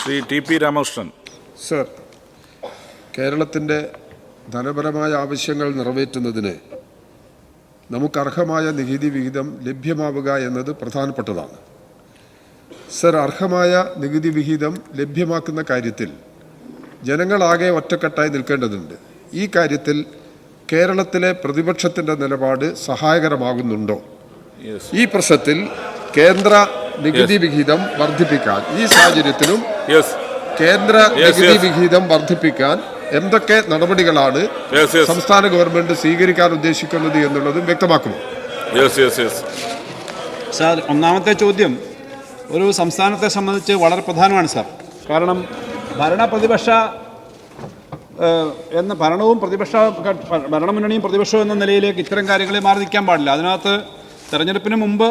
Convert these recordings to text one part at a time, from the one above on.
Shri TP. Ramakrishnan. Sir, കേരളത്തിൻ്റെ ധനപരമായ ആവശ്യങ്ങൾ നിറവേറ്റുന്നതിന് നമുക്കർഹമായ നികുതി വിഹിതം ലഭ്യമാവുക എന്നത് പ്രധാനപ്പെട്ടതാണ്. സർ, അർഹമായ നികുതി വിഹിതം ലഭ്യമാക്കുന്ന കാര്യത്തിൽ ജനങ്ങളാകെ ഒറ്റക്കെട്ടായി നിൽക്കേണ്ടതുണ്ട്. ഈ കാര്യത്തിൽ കേരളത്തിലെ പ്രതിപക്ഷത്തിൻ്റെ നിലപാട് സഹായകരമാകുന്നുണ്ടോ? ഈ പ്രശ്നത്തിൽ കേന്ദ്ര നികുതി വിഹിതം വർദ്ധിപ്പിക്കാൻ, ഈ സാഹചര്യത്തിലും കേന്ദ്ര നികുതി വിഹിതം വർദ്ധിപ്പിക്കാൻ എന്തൊക്കെ നടപടികളാണ് സംസ്ഥാന ഗവൺമെന്റ് സ്വീകരിക്കാൻ ഉദ്ദേശിക്കുന്നത് എന്നുള്ളതും വ്യക്തമാക്കുന്നു. സാർ, ഒന്നാമത്തെ ചോദ്യം ഒരു സംസ്ഥാനത്തെ സംബന്ധിച്ച് വളരെ പ്രധാനമാണ് സാർ. കാരണം ഭരണമുന്നണിയും പ്രതിപക്ഷവും എന്ന നിലയിലേക്ക് ഇത്തരം കാര്യങ്ങളെ മാറി നിൽക്കാൻ പാടില്ല. അതിനകത്ത് തെരഞ്ഞെടുപ്പിന് മുമ്പ്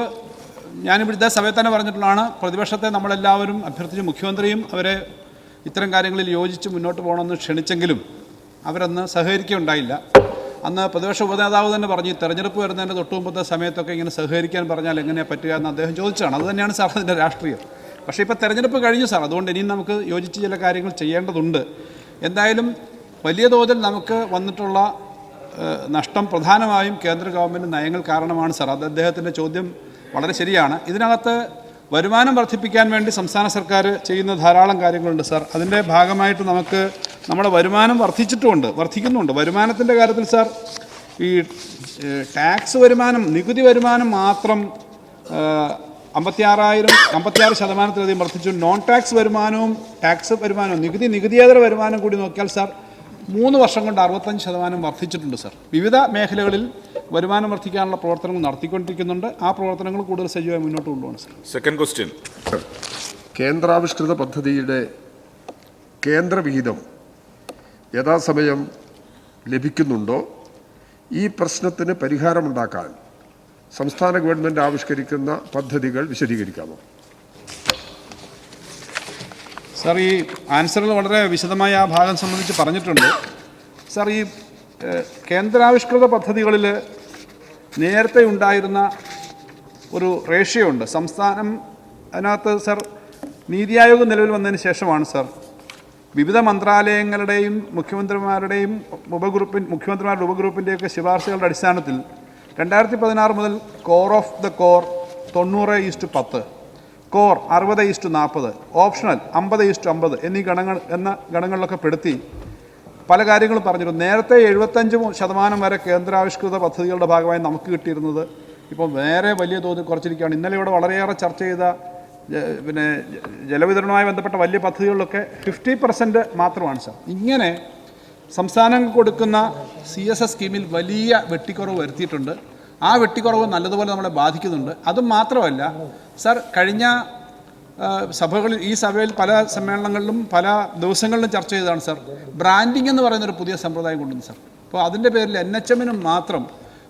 ഞാനിവിടുത്തെ സമയത്ത് തന്നെ പറഞ്ഞിട്ടുള്ളതാണ്, പ്രതിപക്ഷത്തെ നമ്മളെല്ലാവരും അഭ്യർത്ഥിച്ച് മുഖ്യമന്ത്രിയും അവരെ ഇത്തരം കാര്യങ്ങളിൽ യോജിച്ച് മുന്നോട്ട് പോകണമെന്ന് ക്ഷണിച്ചെങ്കിലും അവരന്ന് സഹകരിക്കുകയുണ്ടായില്ല. അന്ന് പ്രതിപക്ഷ ഉപനേതാവ് തന്നെ പറഞ്ഞു, തെരഞ്ഞെടുപ്പ് വരുന്നതിൻ്റെ തൊട്ട് മുമ്പത്തെ സമയത്തൊക്കെ ഇങ്ങനെ സഹകരിക്കാൻ പറഞ്ഞാൽ എങ്ങനെയാണ് പറ്റുക എന്ന് അദ്ദേഹം ചോദിച്ചതാണ്. അത് തന്നെയാണ് സാർ അതിൻ്റെ രാഷ്ട്രീയം. പക്ഷേ ഇപ്പോൾ തെരഞ്ഞെടുപ്പ് കഴിഞ്ഞു സാർ, അതുകൊണ്ട് ഇനിയും നമുക്ക് യോജിച്ച് ചില കാര്യങ്ങൾ ചെയ്യേണ്ടതുണ്ട്. എന്തായാലും വലിയ തോതിൽ നമുക്ക് വന്നിട്ടുള്ള നഷ്ടം പ്രധാനമായും കേന്ദ്ര ഗവൺമെൻറ് നയങ്ങൾ കാരണമാണ് സാർ. അത് അദ്ദേഹത്തിൻ്റെ ചോദ്യം വളരെ ശരിയാണ്. ഇതിനകത്ത് വരുമാനം വർദ്ധിപ്പിക്കാൻ വേണ്ടി സംസ്ഥാന സർക്കാർ ചെയ്യുന്ന ധാരാളം കാര്യങ്ങളുണ്ട് സാർ. അതിൻ്റെ ഭാഗമായിട്ട് നമുക്ക് നമ്മുടെ വരുമാനം വർദ്ധിക്കുന്നുണ്ട്. വരുമാനത്തിൻ്റെ കാര്യത്തിൽ സാർ, ഈ ടാക്സ് വരുമാനം, നികുതി വരുമാനം മാത്രം 56% വർദ്ധിച്ചു. നോൺ ടാക്സ് വരുമാനവും ടാക്സ് വരുമാനവും നികുതിയേതര വരുമാനം കൂടി നോക്കിയാൽ സാർ 3 വർഷം കൊണ്ട് 65% വർദ്ധിച്ചിട്ടുണ്ട് സാർ. വിവിധ മേഖലകളിൽ വരുമാനം വർദ്ധിക്കാനുള്ള പ്രവർത്തനങ്ങൾ നടത്തിക്കൊണ്ടിരിക്കുന്നുണ്ട്. ആ പ്രവർത്തനങ്ങൾ കൂടുതൽ സജീവമായി മുന്നോട്ട് കൊണ്ടുപോകണം സാർ. Second question. കേന്ദ്രാവിഷ്കൃത പദ്ധതിയുടെ കേന്ദ്രവിഹിതം യഥാസമയം ലഭിക്കുന്നുണ്ടോ? ഈ പ്രശ്നത്തിന് പരിഹാരമുണ്ടാക്കാൻ സംസ്ഥാന ഗവൺമെൻറ് ആവിഷ്കരിക്കുന്ന പദ്ധതികൾ വിശദീകരിക്കാമോ? സാർ, ഈ ആൻസറിൽ വളരെ വിശദമായ ആ ഭാഗം സംബന്ധിച്ച് പറഞ്ഞിട്ടുണ്ട്. സാർ, ഈ കേന്ദ്രാവിഷ്കൃത പദ്ധതികളിൽ നേരത്തെ ഉണ്ടായിരുന്ന ഒരു റേഷ്യോ ഉണ്ട്. സംസ്ഥാനം അതിനകത്ത് സാർ, നീതി ആയോഗ് നിലവിൽ വന്നതിന് ശേഷമാണ് സാർ വിവിധ മന്ത്രാലയങ്ങളുടെയും മുഖ്യമന്ത്രിമാരുടെ ഉപഗ്രൂപ്പിൻ്റെയൊക്കെ ശുപാർശകളുടെ അടിസ്ഥാനത്തിൽ 2016 മുതൽ core of the core 90:10, core 60:40, optional 50:50 എന്നീ ഗണങ്ങളിലൊക്കെ പെടുത്തി പല കാര്യങ്ങളും പറഞ്ഞിരുന്നു. നേരത്തെ 75% വരെ കേന്ദ്രാവിഷ്കൃത പദ്ധതികളുടെ ഭാഗമായി നമുക്ക് കിട്ടിയിരുന്നത് ഇപ്പോൾ വേറെ വലിയ തോതിൽ കുറച്ചിരിക്കുകയാണ്. ഇന്നലെ ഇവിടെ വളരെയേറെ ചർച്ച ചെയ്ത ജലവിതരണവുമായി ബന്ധപ്പെട്ട വലിയ പദ്ധതികളിലൊക്കെ 50% മാത്രമാണ് സാർ. ഇങ്ങനെ സംസ്ഥാനങ്ങൾ കൊടുക്കുന്ന CSS സ്കീമിൽ വലിയ വെട്ടിക്കുറവ് വരുത്തിയിട്ടുണ്ട്. ആ വെട്ടിക്കുറവ് നല്ലതുപോലെ നമ്മളെ ബാധിക്കുന്നുണ്ട്. അതും മാത്രമല്ല സാർ, കഴിഞ്ഞ ഈ സഭയിൽ പല സമ്മേളനങ്ങളിലും പല ദിവസങ്ങളിലും ചർച്ച ചെയ്തതാണ് സാർ, ബ്രാൻഡിംഗ് എന്ന് പറയുന്നൊരു പുതിയ സമ്പ്രദായം കൊണ്ടുവന്നു സാർ. അപ്പോൾ അതിൻ്റെ പേരിൽ NHM മാത്രം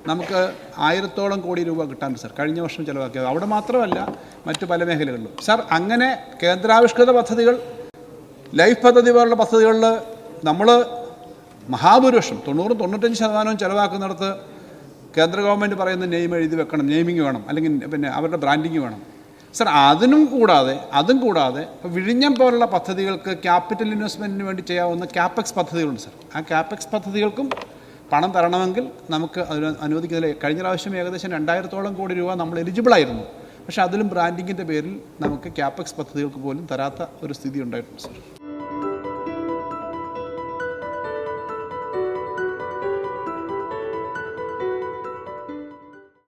നമുക്ക് 1000-ഓളം കോടി രൂപ കിട്ടാനുണ്ട് സാർ, കഴിഞ്ഞ വർഷം ചിലവാക്കിയത്. അവിടെ മാത്രമല്ല, മറ്റു പല മേഖലകളിലും സാർ. അങ്ങനെ കേന്ദ്രാവിഷ്കൃത പദ്ധതികൾ, ലൈഫ് പദ്ധതി പോലുള്ള പദ്ധതികളിൽ നമ്മൾ മഹാഭൂരിപക്ഷം 90-95% ചിലവാക്കുന്നിടത്ത് കേന്ദ്ര ഗവൺമെൻറ് പറയുന്ന നെയിം എഴുതി വെക്കണം, നെയിമിങ് വേണം, അല്ലെങ്കിൽ അവരുടെ ബ്രാൻഡിങ് വേണം സാർ. അതും കൂടാതെ വിഴിഞ്ഞം പോലുള്ള പദ്ധതികൾക്ക് ക്യാപിറ്റൽ ഇൻവെസ്റ്റ്മെൻറ്റിന് വേണ്ടി ചെയ്യാവുന്ന CAPEX പദ്ധതികളുണ്ട് സാർ. ആ CAPEX പദ്ധതികൾക്കും പണം തരണമെങ്കിൽ നമുക്ക് അനുവദിക്കുന്നില്ല. കഴിഞ്ഞ പ്രാവശ്യം ഏകദേശം 2000-ഓളം കോടി രൂപ നമ്മൾ എലിജിബിളായിരുന്നു. പക്ഷേ അതിലും ബ്രാൻഡിങ്ങിൻ്റെ പേരിൽ നമുക്ക് CAPEX പദ്ധതികൾക്ക് പോലും തരാത്ത ഒരു സ്ഥിതി ഉണ്ടായിട്ടുണ്ട് സാർ.